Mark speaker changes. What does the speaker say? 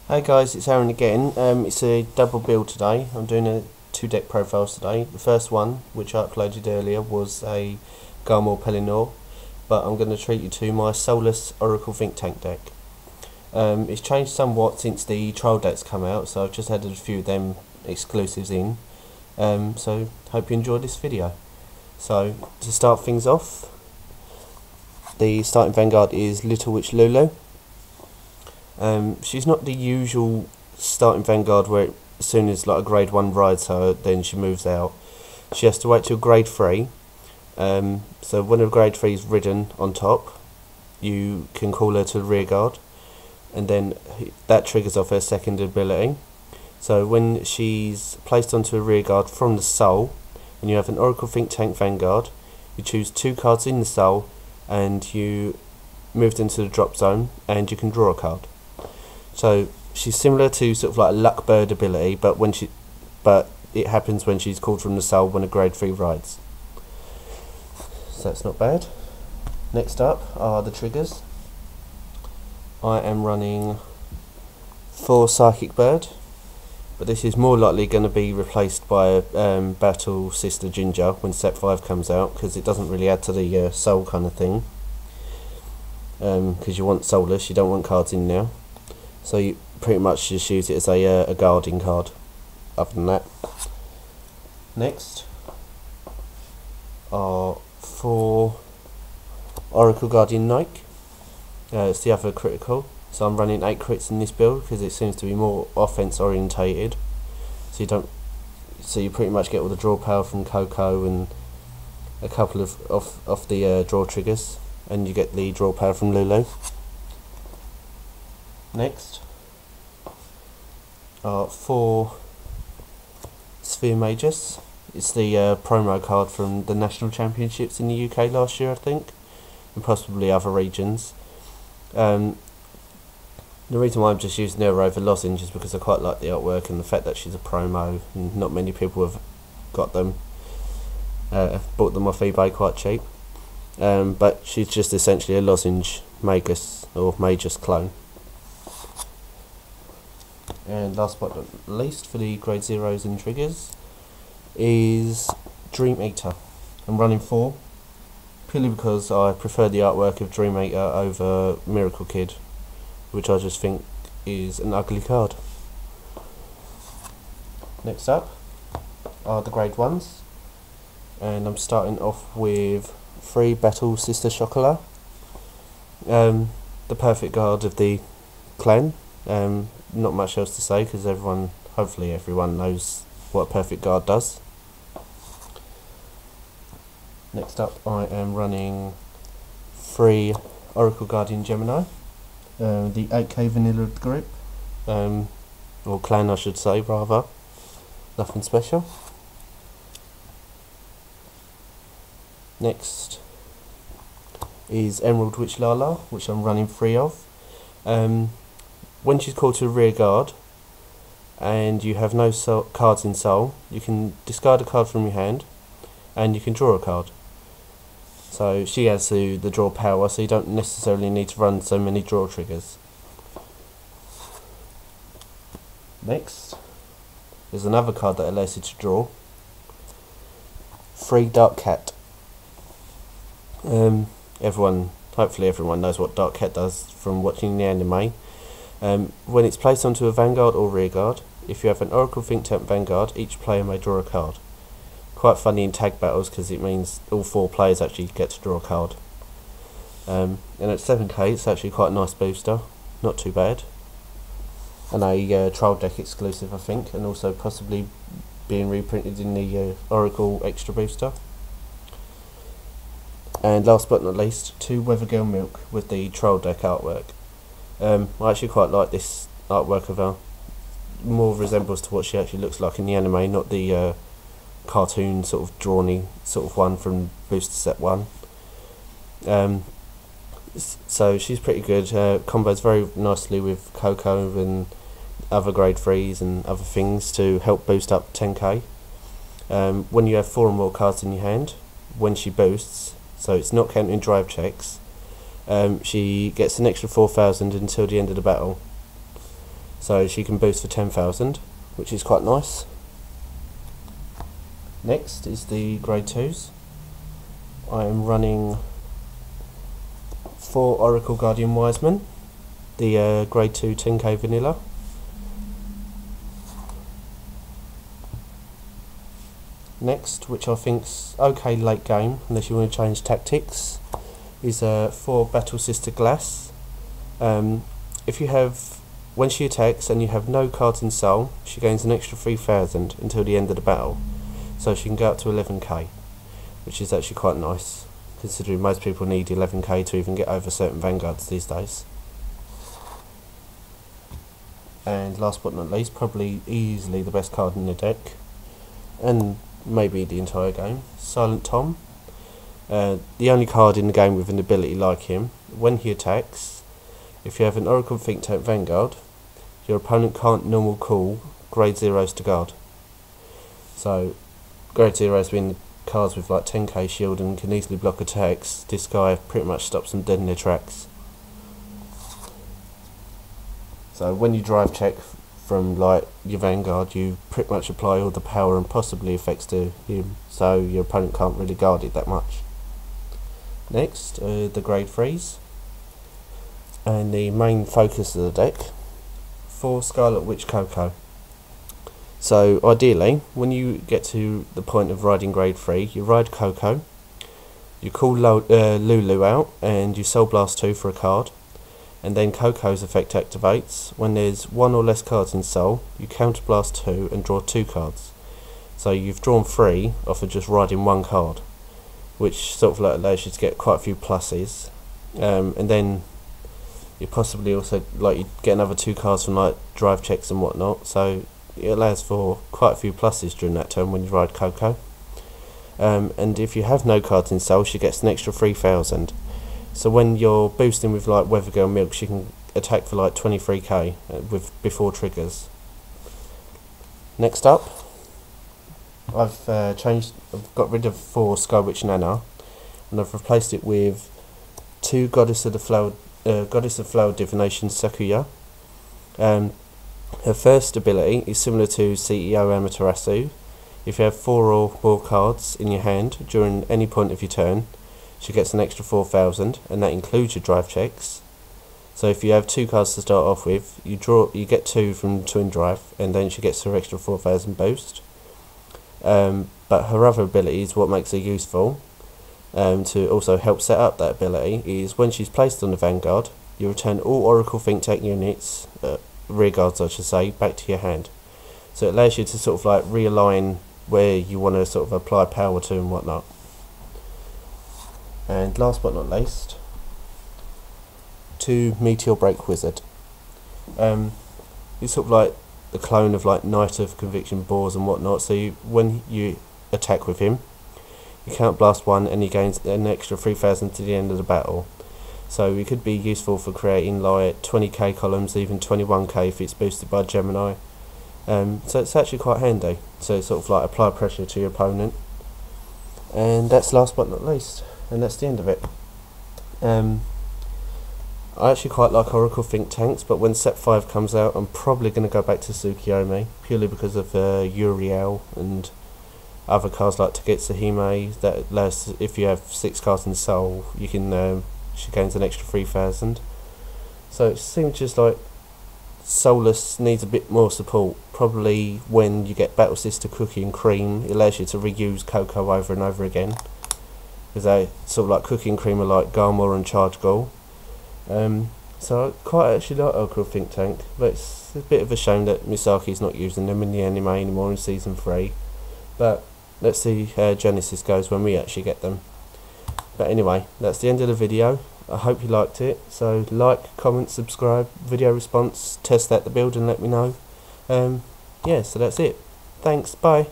Speaker 1: Hey guys, it's Aaron again. It's a double build today. I'm doing a 2-deck profiles today. The first one, which I uploaded earlier, was a Garmor Pellinor, but I'm going to treat you to my Soulless Oracle Think Tank deck. It's changed somewhat since the trial decks come out, so I've just added a few of them exclusives in. So hope you enjoyed this video. So to start things off, the starting Vanguard is Little Witch Lulu. She's not the usual starting Vanguard where as soon as like a grade 1 rides her, then she moves out. She has to wait till grade 3. So when a grade 3 is ridden on top, you can call her to the rear guard, and then that triggers off her second ability. So when she's placed onto a rear guard from the soul, and you have an Oracle Think Tank Vanguard, you choose 2 cards in the soul, and you move into the drop zone, and you can draw a card. So she's similar to sort of like a luck bird ability, but it happens when she's called from the soul when a grade 3 rides. So that's not bad. Next up are the triggers. I am running 4 Psychic Bird, but this is more likely going to be replaced by Battle Sister Ginger when set 5 comes out, because it doesn't really add to the soul kind of thing. Because you want Soulless, you don't want cards in now. So you pretty much just use it as a guarding card. Other than that, next are 4 Oracle Guardian Nike. It's the other critical. So I'm running 8 crits in this build because it seems to be more offense orientated. So you pretty much get all the draw power from CoCo and a couple of the draw triggers, and you get the draw power from Lulu. Next are 4 Sphere Mages. It's the promo card from the National Championships in the UK last year, I think, and possibly other regions. The reason why I'm just using her over Lozenge is because I quite like the artwork and the fact that she's a promo, and not many people have got them. Bought them off eBay quite cheap. But she's just essentially a Lozenge Magus or Magus clone. And last but not least, for the grade 0s and triggers, is Dream Eater. I'm running 4, purely because I prefer the artwork of Dream Eater over Miracle Kid, which I just think is an ugly card. Next up are the grade 1s, and I'm starting off with 3 Battle Sister Chocolat, the perfect guard of the clan. Not much else to say because hopefully everyone knows what a perfect guard does. Next up I am running 3 Oracle Guardian Gemini, the 8k vanilla group, or clan I should say rather, nothing special. Next is Emerald Witch Lala, which I'm running 3 of. When she's called to the rear guard and you have no cards in soul, you can discard a card from your hand and you can draw a card. So she has the draw power, so you don't necessarily need to run so many draw triggers. Next is another card that allows you to draw. 3 Dark Cat. Hopefully everyone knows what Dark Cat does from watching the anime. When it's placed onto a Vanguard or rear guard, if you have an Oracle Think Tank Vanguard, each player may draw a card. Quite funny in tag battles because it means all 4 players actually get to draw a card. And at 7k it's actually quite a nice booster, not too bad. And a trial deck exclusive I think, and also possibly being reprinted in the Oracle Extra Booster. And last but not least, 2 Weather Girl Milk with the trial deck artwork. I actually quite like this artwork of her. More resembles to what she actually looks like in the anime, not the cartoon sort of drawny sort of one from Booster Set 1. So she's pretty good. Combos very nicely with CoCo and other grade 3s and other things to help boost up 10k. When you have 4 or more cards in your hand, when she boosts, so it's not counting drive checks, she gets an extra 4,000 until the end of the battle. so she can boost for 10,000, which is quite nice. Next is the grade 2s. I am running 4 Oracle Guardian Wisemen, the grade 2 10k vanilla. Next, which I think's okay late game, unless you want to change tactics, is 4 Battle Sister Glass. If you have, when she attacks and you have no cards in Soul, she gains an extra 3,000 until the end of the battle, so she can go up to 11k, which is actually quite nice, considering most people need 11k to even get over certain vanguards these days. And last but not least, probably easily the best card in the deck, and maybe the entire game, Silent Tom. The only card in the game with an ability like him. When he attacks, if you have an Oracle Think Tank Vanguard, your opponent can't normal call grade 0s to guard. So grade 0s being cards with like 10k shield and can easily block attacks, this guy pretty much stops them dead in their tracks. So when you drive check from like your Vanguard, you pretty much apply all the power and possibly effects to him, so your opponent can't really guard it that much. Next, the grade 3s, and the main focus of the deck, 4 Scarlet Witch CoCo. So ideally, when you get to the point of riding grade 3, you ride CoCo, you call Lulu out, and you Soul Blast 2 for a card. And then CoCo's effect activates. When there's 1 or less cards in Soul, you counterblast 2 and draw 2 cards. So you've drawn 3 off of just riding 1 card, which sort of like allows you to get quite a few pluses. And then you possibly also like you get another 2 cards from like drive checks and whatnot. So it allows for quite a few pluses during that turn when you ride CoCo. And if you have no cards in Soul, she gets an extra 3,000. So when you're boosting with like Weather Girl Milk, she can attack for like 23k with before triggers. Next up, I've got rid of 4 Sky Witch Nana, and I've replaced it with 2 Goddess of Flower Divination Sakuya. Her first ability is similar to CEO Amaterasu. If you have 4 or more cards in your hand during any point of your turn, she gets an extra 4,000, and that includes your drive checks. So if you have 2 cards to start off with, you get 2 from Twin Drive, and then she gets her extra 4,000 boost. But her other ability is what makes her useful. To also help set up that ability is when she's placed on the Vanguard, you return all Oracle Think Tank units, rear guards I should say, back to your hand. So it allows you to sort of like realign where you want to sort of apply power to and whatnot. And last but not least, 2 Meteor Break Wizard. It's sort of like the clone of like Knight of Conviction Boars and whatnot. So when you attack with him, you count blast 1 and he gains an extra 3,000 to the end of the battle. So it could be useful for creating like 20k columns, even 21k if it's boosted by Gemini. So it's actually quite handy. So it's sort of like apply pressure to your opponent. And that's last but not least. And that's the end of it. I actually quite like Oracle Think Tanks, but when set 5 comes out, I'm probably going to go back to Tsukiyomi, purely because of Uriel and other cards like Togetsahime, that allows, if you have 6 cards in Soul, you can she gains an extra 3,000. So it seems just like Soulless needs a bit more support. Probably when you get Battle Sister Cookie and Cream, it allows you to reuse CoCo over and over again. Because they sort of like Cookie and Cream are like Garmor and Charge Ghoul. So I quite actually like Oracle Think Tank, but it's a bit of a shame that Misaki's not using them in the anime anymore in season 3. But let's see how Genesis goes when we actually get them. But anyway, that's the end of the video. I hope you liked it. So like, comment, subscribe, video response, test out the build and let me know. Yeah, so that's it. Thanks, bye.